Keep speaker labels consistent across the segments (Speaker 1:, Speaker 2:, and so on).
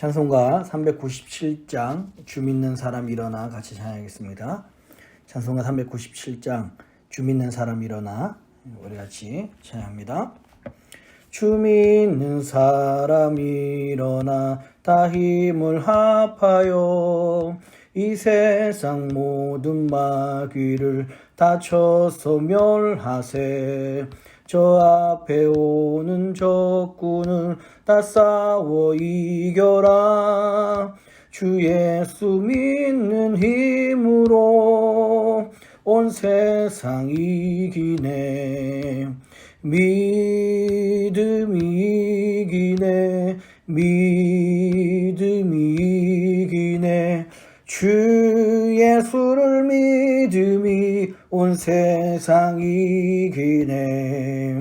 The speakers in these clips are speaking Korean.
Speaker 1: 찬송가 397장 주 믿는 사람 일어나 같이 찬양하겠습니다. 찬송가 397장 주 믿는 사람 일어나 우리 같이 찬양합니다. 주 믿는 사람 일어나 다 힘을 합하여 이 세상 모든 마귀를 다 쳐서 멸하세. 저 앞에 오는 적군을 다 싸워 이겨라. 주 예수 믿는 힘으로 온 세상 이기네. 믿음이 이기네. 믿음이 이기네. 주 예수를 믿음이 온 세상 이기네.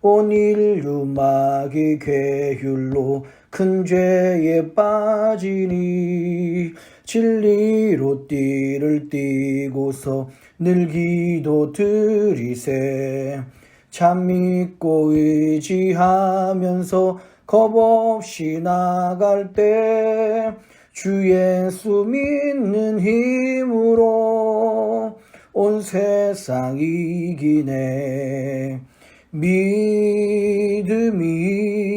Speaker 1: 온 인류 마귀 괴율로 큰 죄에 빠지니 진리로 띠를 띠고서 늘 기도 드리세. 참 믿고 의지하면서 겁 없이 나갈 때 주 예수 믿는 힘으로 온 세상 이기네. 믿음이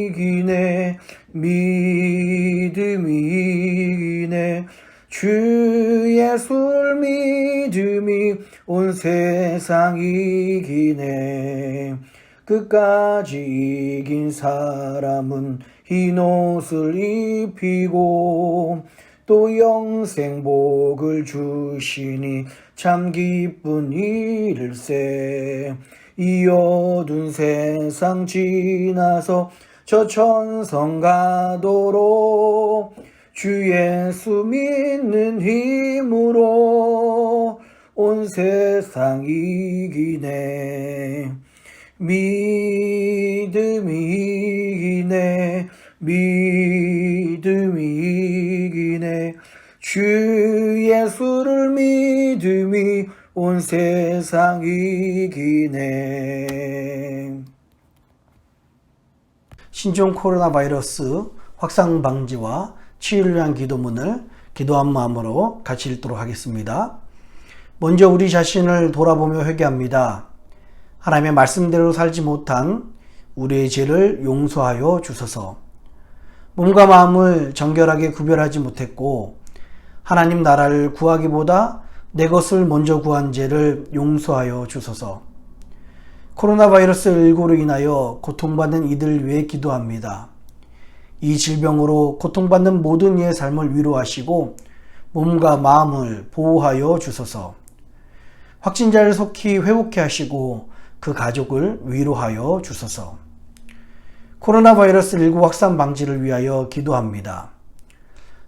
Speaker 1: 이기네. 믿음이 이기네. 주 예수를 믿음이 온 세상 이기네. 끝까지 이긴 사람은 흰 옷을 입히고 또 영생복을 주시니 참 기쁜 일일세. 이 어두운 세상 지나서 저 천성 가도록 주 예수 믿는 힘으로 온 세상 이기네. 믿음이 이기네. 믿음이 이기네. 주 예수를 믿음이 온 세상 이기네. 신종 코로나 바이러스 확산 방지와 치유를 위한 기도문을 기도한 마음으로 같이 읽도록 하겠습니다. 먼저 우리 자신을 돌아보며 회개합니다. 하나님의 말씀대로 살지 못한 우리의 죄를 용서하여 주소서. 몸과 마음을 정결하게 구별하지 못했고 하나님 나라를 구하기보다 내 것을 먼저 구한 죄를 용서하여 주소서. 코로나 바이러스 19로 인하여 고통받는 이들 위해 기도합니다. 이 질병으로 고통받는 모든 이의 삶을 위로하시고 몸과 마음을 보호하여 주소서. 확진자를 속히 회복케 하시고 그 가족을 위로하여 주소서. 코로나 바이러스 19 확산 방지를 위하여 기도합니다.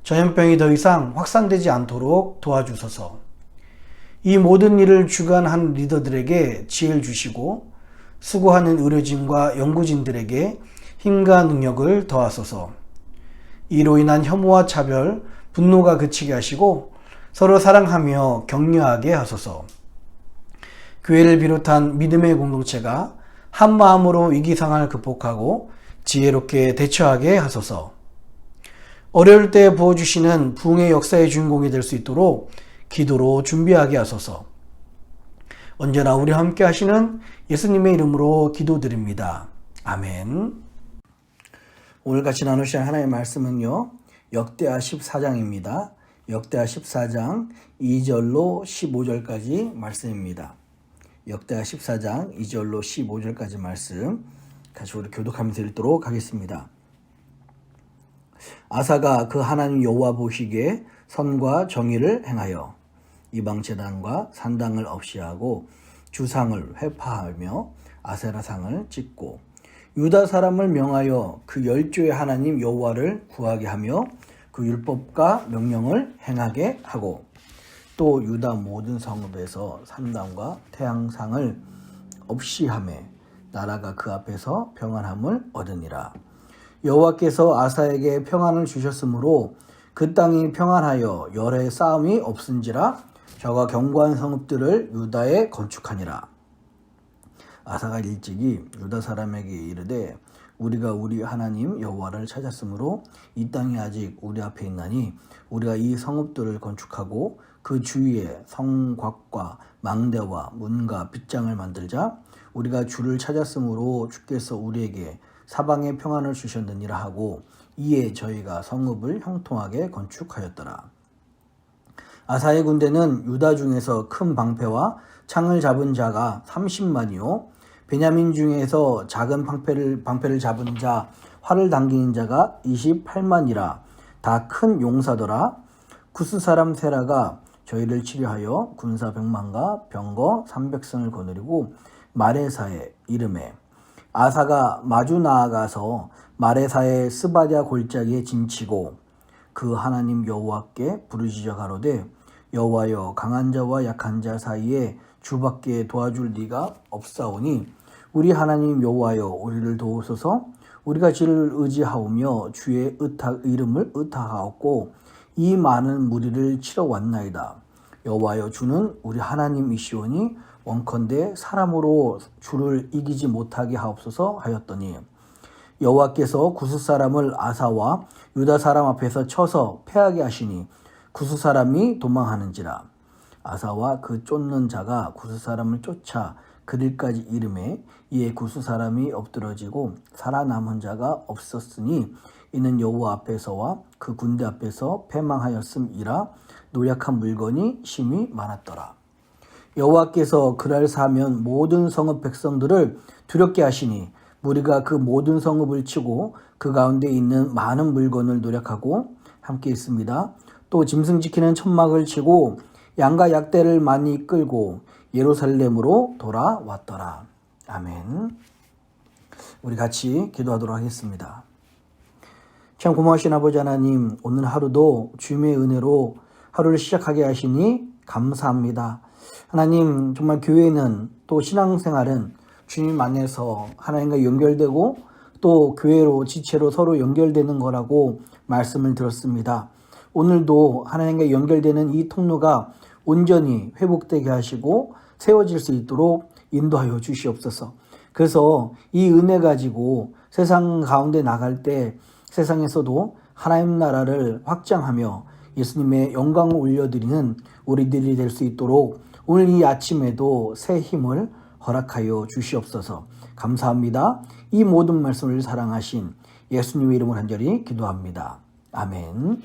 Speaker 1: 전염병이 더 이상 확산되지 않도록 도와주소서. 이 모든 일을 주관한 리더들에게 지혜를 주시고 수고하는 의료진과 연구진들에게 힘과 능력을 더하소서. 이로 인한 혐오와 차별, 분노가 그치게 하시고 서로 사랑하며 격려하게 하소서. 교회를 비롯한 믿음의 공동체가 한 마음으로 위기 상황을 극복하고 지혜롭게 대처하게 하소서. 어려울 때 부어주시는 부흥의 역사의 주인공이 될 수 있도록 기도로 준비하게 하소서. 언제나 우리와 함께 하시는 예수님의 이름으로 기도드립니다. 아멘. 오늘 같이 나누실 하나님의 말씀은요, 역대하 14장입니다. 역대하 14장 2절로 15절까지 말씀입니다. 역대하 14장 2절로 15절까지 말씀 같이 우리 교독하면서 읽도록 하겠습니다. 아사가 그 하나님 여호와 보시기에 선과 정의를 행하여 이방 제단과 산당을 없이하고 주상을 회파하며 아세라상을 찍고 유다 사람을 명하여 그 열조의 하나님 여호와를 구하게 하며 그 율법과 명령을 행하게 하고 또 유다 모든 성읍에서 산당과 태양상을 없이 하매 나라가 그 앞에서 평안함을 얻으니라. 여호와께서 아사에게 평안을 주셨으므로 그 땅이 평안하여 열의 싸움이 없은지라. 저가 견고한 성읍들을 유다에 건축하니라. 아사가 일찍이 유다 사람에게 이르되
Speaker 2: 우리가 우리 하나님 여호와를 찾았으므로 이 땅이 아직 우리 앞에 있나니 우리가 이 성읍들을 건축하고 그 주위에 성곽과 망대와 문과 빗장을 만들자. 우리가 주를 찾았으므로 주께서 우리에게 사방에 평안을 주셨느니라 하고 이에 저희가 성읍을 형통하게 건축하였더라. 아사의 군대는 유다 중에서 큰 방패와 창을 잡은 자가 30만이요 베냐민 중에서 작은 방패를 잡은 자 활을 당기는 자가 28만이라 다 큰 용사더라. 구스 사람 세라가 저희를 치료하여 군사 100만과 병거 300승을 거느리고 마레사의 이름에 아사가 마주 나아가서 마레사의 스바랴 골짜기에 진치고 그 하나님 여호와께 부르짖어 가로되 여호와여 강한 자와 약한 자 사이에 주밖에 도와줄 리가 없사오니 우리 하나님 여호와여 우리를 도우소서. 우리가 주를 의지하오며 주의 이름을 의탁하옵고 이 많은 무리를 치러 왔나이다. 여호와여 주는 우리 하나님이시오니 원컨대 사람으로 주를 이기지 못하게 하옵소서 하였더니 여호와께서 구스 사람을 아사와 유다 사람 앞에서 쳐서 패하게 하시니 구스 사람이 도망하는지라. 아사와 그 쫓는 자가 구스 사람을 쫓아 그들까지 이름에 이에 구스 사람이 엎드러지고 살아남은 자가 없었으니 이는 여호와 앞에서와 그 군대 앞에서 패망하였음이라. 노약한 물건이 심히 많았더라. 여호와께서 그날 사면 모든 성읍 백성들을 두렵게 하시니 무리가 그 모든 성읍을 치고 그 가운데 있는 많은 물건을 노력하고 함께 있습니다. 또 짐승 지키는 천막을 치고 양과 약대를 많이 끌고 예루살렘으로 돌아왔더라. 아멘. 우리 같이 기도하도록 하겠습니다. 참 고마우신 아버지 하나님, 오늘 하루도 주님의 은혜로 하루를 시작하게 하시니 감사합니다. 하나님, 정말 교회는 또 신앙생활은 주님 안에서 하나님과 연결되고 또 교회로 지체로 서로 연결되는 거라고 말씀을 들었습니다. 오늘도 하나님과 연결되는 이 통로가 온전히 회복되게 하시고 세워질 수 있도록 인도하여 주시옵소서. 그래서 이 은혜 가지고 세상 가운데 나갈 때 세상에서도 하나님 나라를 확장하며 예수님의 영광을 올려드리는 우리들이 될 수 있도록 오늘 이 아침에도 새 힘을 허락하여 주시옵소서. 감사합니다. 이 모든 말씀을 사랑하신 예수님의 이름으로 간절히 기도합니다. 아멘.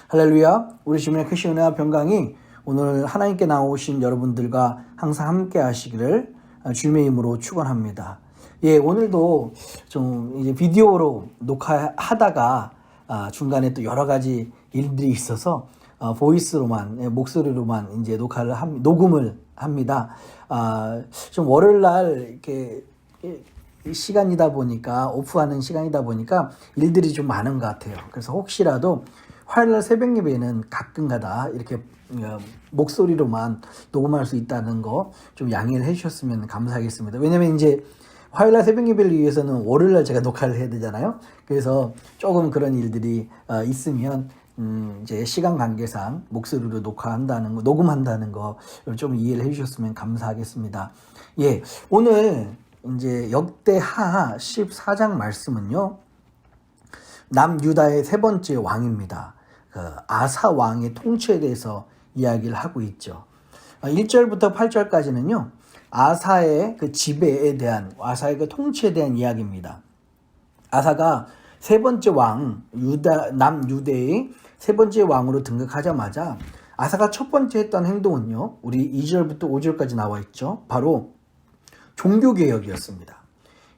Speaker 2: 할렐루야. 우리 주님의 크신 은혜와 평강이 오늘 하나님께 나오신 여러분들과 항상 함께 하시기를 주님의 이름으로 축원합니다. 예, 오늘도 좀 이제 비디오로 녹화하다가 중간에 또 여러 가지 일들이 있어서 보이스로만, 목소리로만 이제 녹음을 합니다. 좀 월요일 날 이렇게 시간이다 보니까, 오프하는 시간이다 보니까 일들이 좀 많은 것 같아요. 그래서 혹시라도 화요일 날 새벽 예배는 가끔가다 이렇게 목소리로만 녹음할 수 있다는 거 좀 양해를 해주셨으면 감사하겠습니다. 왜냐면 이제 화요일 날 새벽 예배를 위해서는 월요일 날 제가 녹화를 해야 되잖아요. 그래서 조금 그런 일들이 있으면 이제 시간 관계상 목소리로 녹화한다는 거, 녹음한다는 거 좀 이해를 해주셨으면 감사하겠습니다. 예, 오늘 이제 역대하 14장 말씀은요, 남유다의 세 번째 왕입니다. 아사 왕의 통치에 대해서 이야기를 하고 있죠. 1절부터 8절까지는요, 아사의 그 지배에 대한, 아사의 그 통치에 대한 이야기입니다. 아사가 세 번째 왕, 남유대의 세 번째 왕으로 등극하자마자 아사가 첫 번째 했던 행동은요, 우리 2절부터 5절까지 나와 있죠. 바로 종교개혁이었습니다.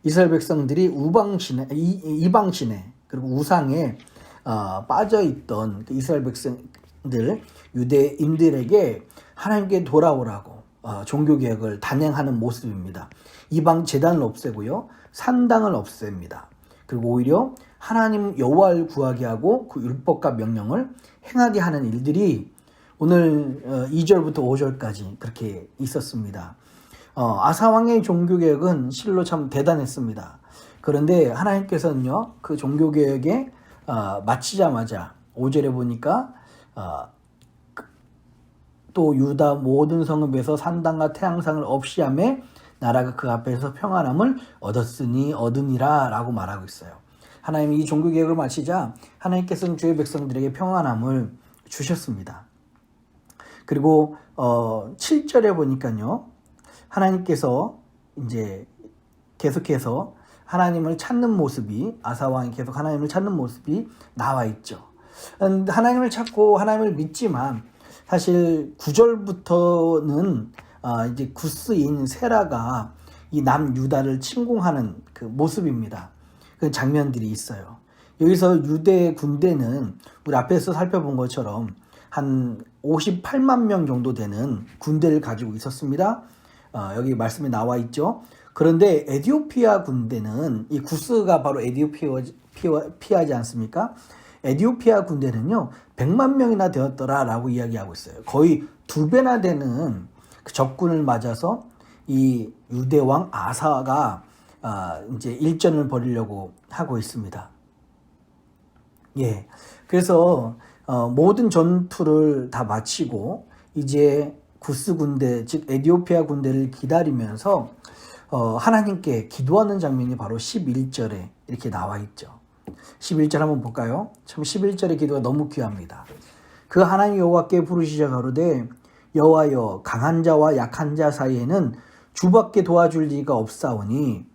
Speaker 2: 이스라엘 백성들이 이방신에 그리고 우상에 빠져있던 그 이스라엘 백성들, 유대인들에게 하나님께 돌아오라고 종교개혁을 단행하는 모습입니다. 이방 제단을 없애고요, 산당을 없앱니다. 그리고 오히려 하나님 여호와를 구하게 하고 그 율법과 명령을 행하게 하는 일들이 오늘 2절부터 5절까지 그렇게 있었습니다. 아사왕의 종교개혁은 실로 참 대단했습니다. 그런데 하나님께서는요, 그 종교개혁에 마치자마자 5절에 보니까 또 유다 모든 성읍에서 산당과 태양상을 없이 하며 나라가 그 앞에서 평안함을 얻으니라 라고 말하고 있어요. 하나님이 이 종교개혁을 마치자 하나님께서는 주의 백성들에게 평안함을 주셨습니다. 그리고 7절에 보니까요, 하나님께서 이제 계속해서 하나님을 찾는 모습이, 아사왕이 계속 하나님을 찾는 모습이 나와 있죠. 하나님을 찾고 하나님을 믿지만 사실 9절부터는 이제 구스인 세라가 이 남유다를 침공하는 그 모습입니다. 그 장면들이 있어요. 여기서 유대 군대는 우리 앞에서 살펴본 것처럼 한 58만 명 정도 되는 군대를 가지고 있었습니다. 여기 말씀에 나와 있죠. 그런데 에디오피아 군대는, 이 구스가 바로 에디오피아지 않습니까? 에디오피아 군대는요 100만 명이나 되었더라라고 이야기하고 있어요. 거의 2배나 되는 그 적군을 맞아서 이 유대 왕 아사가 이제 일전을 벌이려고 하고 있습니다. 예, 그래서 모든 전투를 다 마치고 이제 구스 군대, 즉 에디오피아 군대를 기다리면서 하나님께 기도하는 장면이 바로 11절에 이렇게 나와 있죠. 11절 한번 볼까요? 참 11절의 기도가 너무 귀합니다. 그 하나님 여호와께 부르시자 가로되 여호와여, 강한 자와 약한 자 사이에는 주밖에 도와줄 리가 없사오니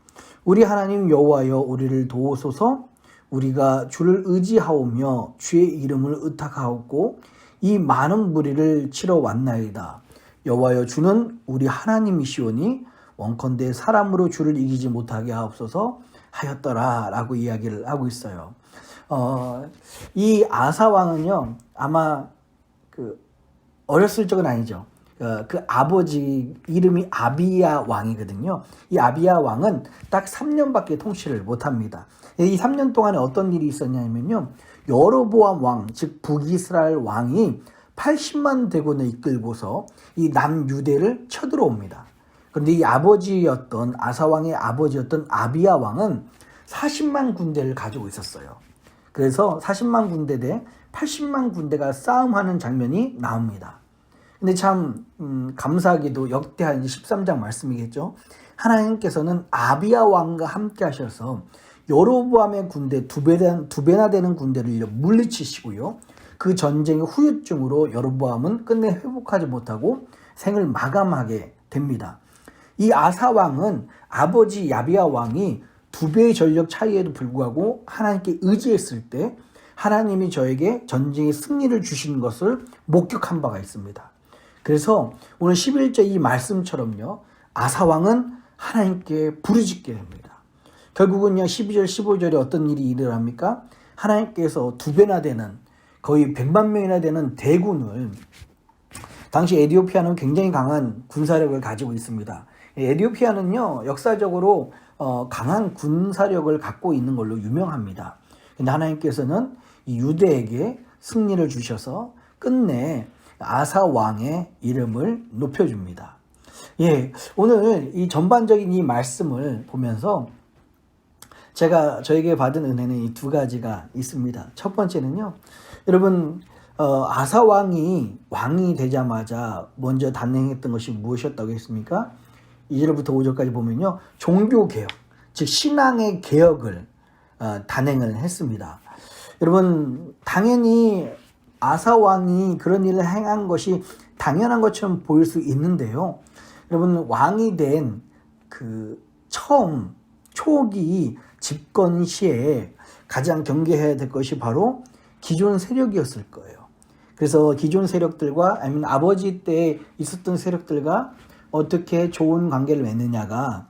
Speaker 2: 우리 하나님 여호와여, 우리를 도우소서. 우리가 주를 의지하오며 주의 이름을 의탁하옵고 이 많은 무리를 치러 왔나이다. 여호와여, 주는 우리 하나님이시오니 원컨대 사람으로 주를 이기지 못하게 하옵소서 하였더라 라고 이야기를 하고 있어요. 이 아사 왕은요, 아마 어렸을 적은 아니죠. 그 아버지 이름이 아비야 왕이거든요. 이 아비야 왕은 딱 3년밖에 통치를 못합니다. 이 3년 동안에 어떤 일이 있었냐면요, 여로보암 왕, 즉 북이스라엘 왕이 80만 대군을 이끌고서 이 남유대를 쳐들어옵니다. 그런데 이 아버지였던, 아사왕의 아버지였던 아비야 왕은 40만 군대를 가지고 있었어요. 그래서 40만 군대 대 80만 군대가 싸움하는 장면이 나옵니다. 근데 참 감사하게도 역대하 13장 말씀이겠죠. 하나님께서는 아비야 왕과 함께 하셔서 여로보암의 군대 2배나 되는 군대를 물리치시고요. 그 전쟁의 후유증으로 여로보암은 끝내 회복하지 못하고 생을 마감하게 됩니다. 이 아사 왕은 아버지 야비야 왕이 2배의 전력 차이에도 불구하고 하나님께 의지했을 때 하나님이 저에게 전쟁의 승리를 주시는 것을 목격한 바가 있습니다. 그래서 오늘 11절 이 말씀처럼요, 아사 왕은 하나님께 부르짖게 됩니다. 결국은요 12절 15절에 어떤 일이 일어납니까? 하나님께서 2배나 되는, 거의 100만 명이나 되는 대군을, 당시 에디오피아는 굉장히 강한 군사력을 가지고 있습니다. 에디오피아는요 역사적으로 강한 군사력을 갖고 있는 걸로 유명합니다. 근데 하나님께서는 이 유대에게 승리를 주셔서 끝내 아사 왕의 이름을 높여줍니다. 예, 오늘 이 전반적인 이 말씀을 보면서 저에게 받은 은혜는 이 2가지가 있습니다. 첫 번째는요, 여러분, 아사 왕이 되자마자 먼저 단행했던 것이 무엇이었다고 했습니까? 2절부터 5절까지 보면요, 종교개혁, 즉 신앙의 개혁을 단행을 했습니다. 여러분, 당연히 아사 왕이 그런 일을 행한 것이 당연한 것처럼 보일 수 있는데요, 여러분, 왕이 된 그 초기 집권 시에 가장 경계해야 될 것이 바로 기존 세력이었을 거예요. 그래서 기존 세력들과, 아니면 아버지 때 있었던 세력들과 어떻게 좋은 관계를 맺느냐가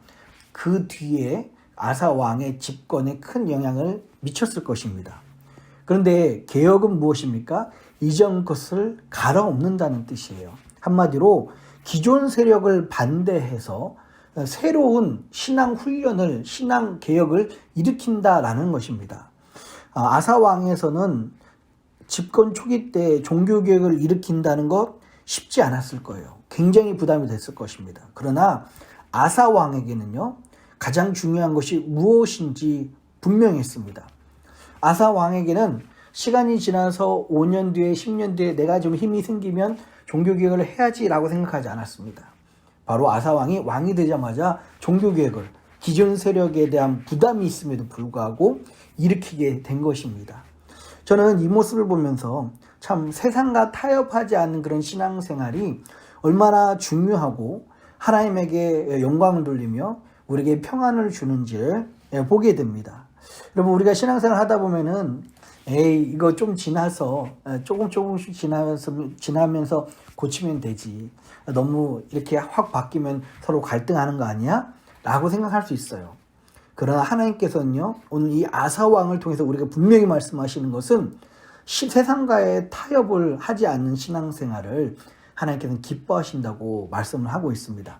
Speaker 2: 그 뒤에 아사 왕의 집권에 큰 영향을 미쳤을 것입니다. 그런데 개혁은 무엇입니까? 이전 것을 갈아엎는다는 뜻이에요. 한마디로 기존 세력을 반대해서 새로운 신앙 훈련을, 신앙 개혁을 일으킨다라는 것입니다. 아사 왕에서는 집권 초기 때 종교 개혁을 일으킨다는 것 쉽지 않았을 거예요. 굉장히 부담이 됐을 것입니다. 그러나 아사 왕에게는요, 가장 중요한 것이 무엇인지 분명했습니다. 아사 왕에게는 시간이 지나서 5년 뒤에 10년 뒤에 내가 좀 힘이 생기면 종교 개혁을 해야지라고 생각하지 않았습니다. 바로 아사왕이 왕이 되자마자 종교개혁을 기존 세력에 대한 부담이 있음에도 불구하고 일으키게 된 것입니다. 저는 이 모습을 보면서 참 세상과 타협하지 않는 그런 신앙생활이 얼마나 중요하고 하나님에게 영광을 돌리며 우리에게 평안을 주는지를 보게 됩니다. 여러분, 우리가 신앙생활 하다 보면은 이거 좀 지나서 조금씩 지나면서 고치면 되지. 너무 이렇게 확 바뀌면 서로 갈등하는 거 아니야? 라고 생각할 수 있어요. 그러나 하나님께서는요, 오늘 이 아사왕을 통해서 우리가 분명히 말씀하시는 것은 세상과의 타협을 하지 않는 신앙생활을 하나님께서는 기뻐하신다고 말씀을 하고 있습니다.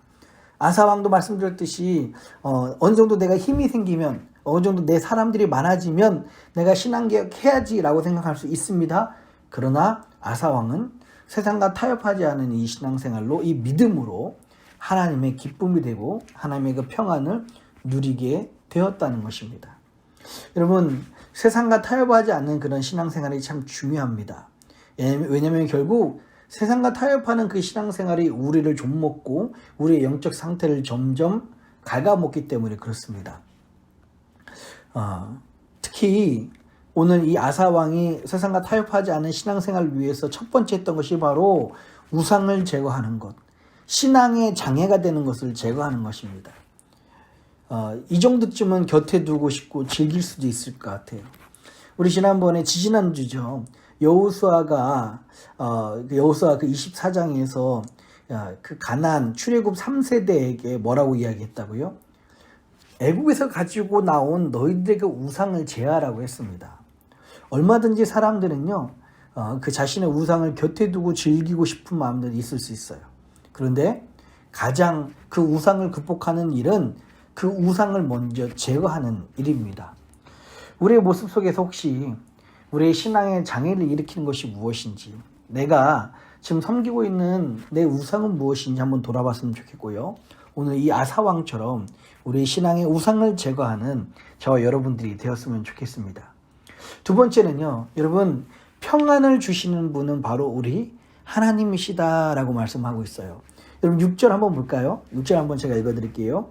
Speaker 2: 아사왕도 말씀드렸듯이 어느 정도 내가 힘이 생기면, 어느 정도 내 사람들이 많아지면 내가 신앙개혁 해야지라고 생각할 수 있습니다. 그러나 아사왕은 세상과 타협하지 않은 이 신앙생활로, 이 믿음으로 하나님의 기쁨이 되고 하나님의 그 평안을 누리게 되었다는 것입니다. 여러분, 세상과 타협하지 않는 그런 신앙생활이 참 중요합니다. 왜냐하면 결국 세상과 타협하는 그 신앙생활이 우리를 좀먹고 우리의 영적 상태를 점점 갉아먹기 때문에 그렇습니다. 특히 오늘 이 아사왕이 세상과 타협하지 않은 신앙생활을 위해서 첫 번째 했던 것이 바로 우상을 제거하는 것, 신앙의 장애가 되는 것을 제거하는 것입니다. 이 정도쯤은 곁에 두고 싶고 즐길 수도 있을 것 같아요. 우리 지난주죠. 여호수아가 그 24장에서 그 가나안 출애굽 3세대에게 뭐라고 이야기했다고요? 애국에서 가지고 나온 너희들에게 우상을 제하라고 했습니다. 얼마든지 사람들은요, 그 자신의 우상을 곁에 두고 즐기고 싶은 마음들이 있을 수 있어요. 그런데 가장 그 우상을 극복하는 일은 그 우상을 먼저 제거하는 일입니다. 우리의 모습 속에서 혹시 우리의 신앙의 장애를 일으키는 것이 무엇인지, 내가 지금 섬기고 있는 내 우상은 무엇인지 한번 돌아봤으면 좋겠고요. 오늘 이 아사왕처럼 우리의 신앙의 우상을 제거하는 저와 여러분들이 되었으면 좋겠습니다. 두 번째는요, 여러분, 평안을 주시는 분은 바로 우리 하나님이시다라고 말씀하고 있어요. 여러분 6절 한번 볼까요? 6절 한번 제가 읽어드릴게요.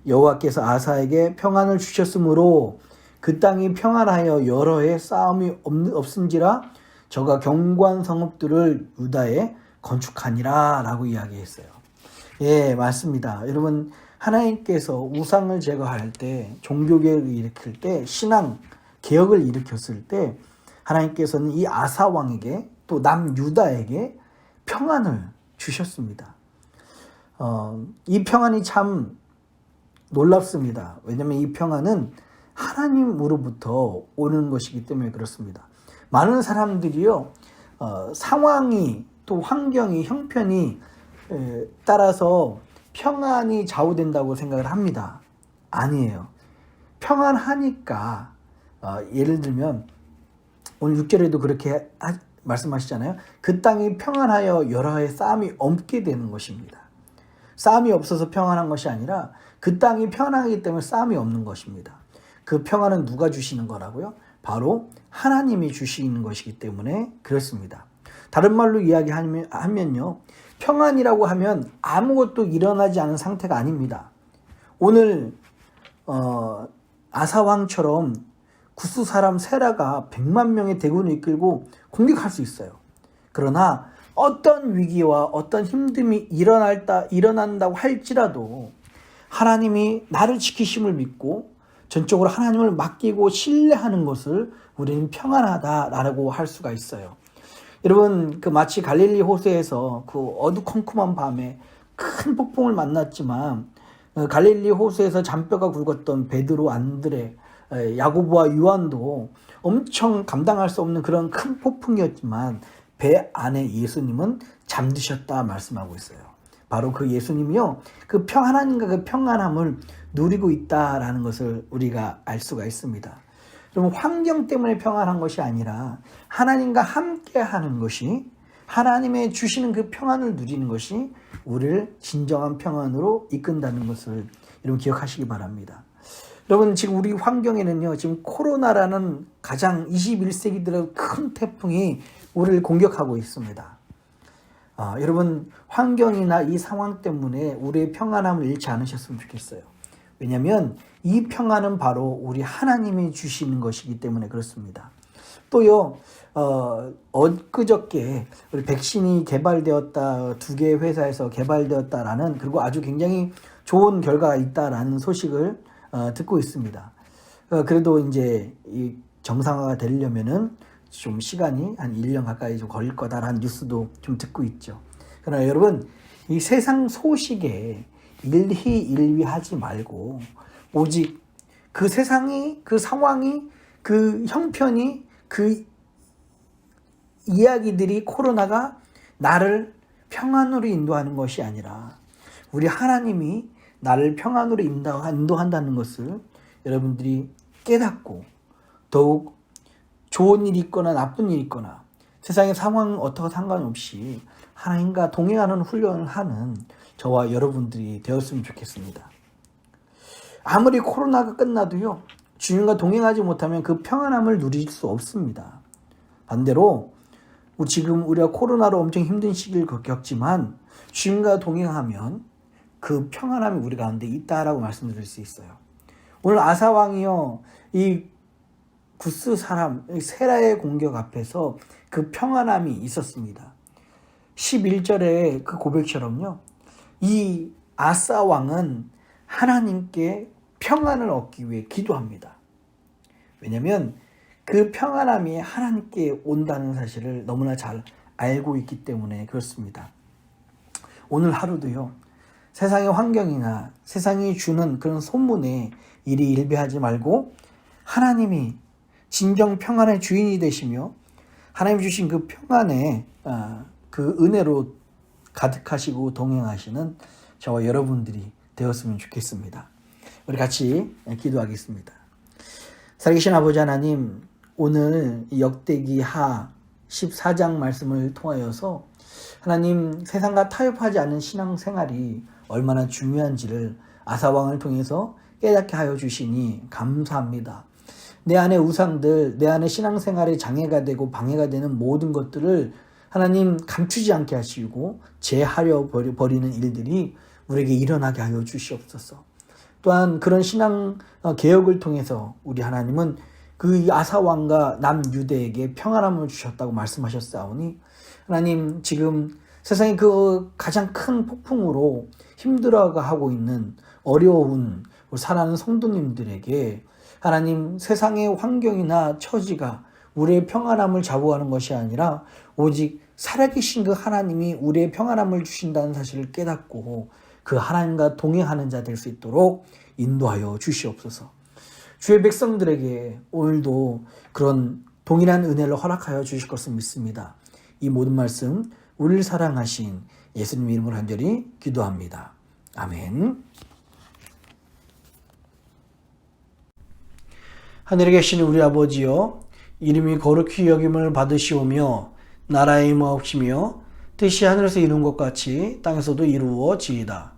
Speaker 2: 여호와께서 아사에게 평안을 주셨으므로 그 땅이 평안하여 여러 해 싸움이 없은지라 저가 견고한 성읍들을 유다에 건축하니라 라고 이야기했어요. 예, 맞습니다. 여러분, 하나님께서 우상을 제거할 때, 종교개혁을 일으킬 때, 신앙 개혁을 일으켰을 때 하나님께서는 이 아사왕에게 또 남유다에게 평안을 주셨습니다. 이 평안이 참 놀랍습니다. 왜냐하면 이 평안은 하나님으로부터 오는 것이기 때문에 그렇습니다. 많은 사람들이요, 상황이 또 환경이 형편이 따라서 평안이 좌우된다고 생각을 합니다. 아니에요. 평안하니까 예를 들면 오늘 6절에도 그렇게 말씀하시잖아요. 그 땅이 평안하여 여러 해 싸움이 없게 되는 것입니다. 싸움이 없어서 평안한 것이 아니라 그 땅이 평안하기 때문에 싸움이 없는 것입니다. 그 평안은 누가 주시는 거라고요? 바로 하나님이 주시는 것이기 때문에 그렇습니다. 다른 말로 이야기하면요, 평안이라고 하면 아무것도 일어나지 않은 상태가 아닙니다. 오늘 아사왕처럼 구스 사람 세라가 100만 명의 대군을 이끌고 공격할 수 있어요. 그러나 어떤 위기와 어떤 힘듦이 일어난다고 할지라도 하나님이 나를 지키심을 믿고 전적으로 하나님을 맡기고 신뢰하는 것을 우리는 평안하다라고 할 수가 있어요. 여러분, 그 마치 갈릴리 호수에서 그 어두컴컴한 밤에 큰 폭풍을 만났지만 갈릴리 호수에서 잔뼈가 굵었던 베드로, 안드레, 야고보와 요한도 엄청 감당할 수 없는 그런 큰 폭풍이었지만 배 안에 예수님은 잠드셨다 말씀하고 있어요. 바로 그 예수님이요, 그 하나님과 그 평안함을 누리고 있다라는 것을 우리가 알 수가 있습니다. 여러분, 환경 때문에 평안한 것이 아니라 하나님과 함께 하는 것이, 하나님의 주시는 그 평안을 누리는 것이 우리를 진정한 평안으로 이끈다는 것을 여러분 기억하시기 바랍니다. 여러분, 지금 우리 환경에는요, 지금 코로나라는 가장 21세기 들어 큰 태풍이 우리를 공격하고 있습니다. 여러분 환경이나 이 상황 때문에 우리의 평안함을 잃지 않으셨으면 좋겠어요. 왜냐하면 이 평안은 바로 우리 하나님이 주시는 것이기 때문에 그렇습니다. 또요, 엊그저께 우리 백신이 개발되었다, 2개의 회사에서 개발되었다라는, 그리고 아주 굉장히 좋은 결과가 있다라는 소식을 듣고 있습니다. 그래도 이제 이 정상화가 되려면은 좀 시간이 한 1년 가까이 좀 걸릴 거다라는 뉴스도 좀 듣고 있죠. 그러나 여러분, 이 세상 소식에 일희일비하지 말고 오직 그 세상이, 그 상황이, 그 형편이, 그 이야기들이, 코로나가 나를 평안으로 인도하는 것이 아니라 우리 하나님이 나를 평안으로 인도한다는 것을 여러분들이 깨닫고, 더욱 좋은 일이 있거나 나쁜 일이 있거나 세상의 상황 어떻게 상관없이 하나님과 동행하는 훈련을 하는 저와 여러분들이 되었으면 좋겠습니다. 아무리 코로나가 끝나도요, 주님과 동행하지 못하면 그 평안함을 누릴 수 없습니다. 반대로 지금 우리가 코로나로 엄청 힘든 시기를 겪지만 주님과 동행하면 그 평안함이 우리 가운데 있다라고 말씀드릴 수 있어요. 오늘 아사왕이요, 이 구스 사람 세라의 공격 앞에서 그 평안함이 있었습니다. 11절의 그 고백처럼요, 이 아사 왕은 하나님께 평안을 얻기 위해 기도합니다. 왜냐하면 그 평안함이 하나님께 온다는 사실을 너무나 잘 알고 있기 때문에 그렇습니다. 오늘 하루도요, 세상의 환경이나 세상이 주는 그런 소문에 일희일비하지 말고 하나님이 진정 평안의 주인이 되시며 하나님 주신 그 평안의 그 은혜로 가득하시고 동행하시는 저와 여러분들이 되었으면 좋겠습니다. 우리 같이 기도하겠습니다. 살아계신 아버지 하나님, 오늘 역대기하 14장 말씀을 통하여서 하나님, 세상과 타협하지 않는 신앙생활이 얼마나 중요한지를 아사왕을 통해서 깨닫게 하여 주시니 감사합니다. 내 안의 우상들, 내 안의 신앙생활에 장애가 되고 방해가 되는 모든 것들을 하나님 감추지 않게 하시고 제하려 버리는 일들이 우리에게 일어나게 하여 주시옵소서. 또한 그런 신앙 개혁을 통해서 우리 하나님은 그 아사왕과 남유대에게 평안함을 주셨다고 말씀하셨사오니 하나님, 지금 세상의 그 가장 큰 폭풍으로 힘들어하고 있는 어려운 살아가는 성도님들에게 하나님, 세상의 환경이나 처지가 우리의 평안함을 좌우하는 것이 아니라 오직 살아계신 그 하나님이 우리의 평안함을 주신다는 사실을 깨닫고 그 하나님과 동행하는 자 될 수 있도록 인도하여 주시옵소서. 주의 백성들에게 오늘도 그런 동일한 은혜를 허락하여 주실 것을 믿습니다. 이 모든 말씀 우리를 사랑하신 예수님 이름으로 간절히 기도합니다. 아멘.
Speaker 1: 하늘에 계신 우리 아버지여, 이름이 거룩히 여김을 받으시오며 나라의 임하옵시며 뜻이 하늘에서 이룬 것 같이 땅에서도 이루어지이다.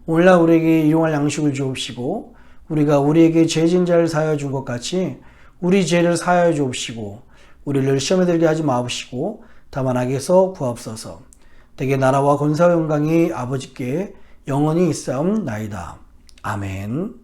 Speaker 1: 오늘날 우리에게 일용할 양식을 주옵시고 우리가 우리에게 죄진 자를 사하여 준 것 같이 우리 죄를 사하여 주옵시고 우리를 시험에 들게 하지 마옵시고 다만 악에서 구하옵소서. 대개 나라와 권세와 영광이 아버지께 영원히 있사옵나이다. 아멘.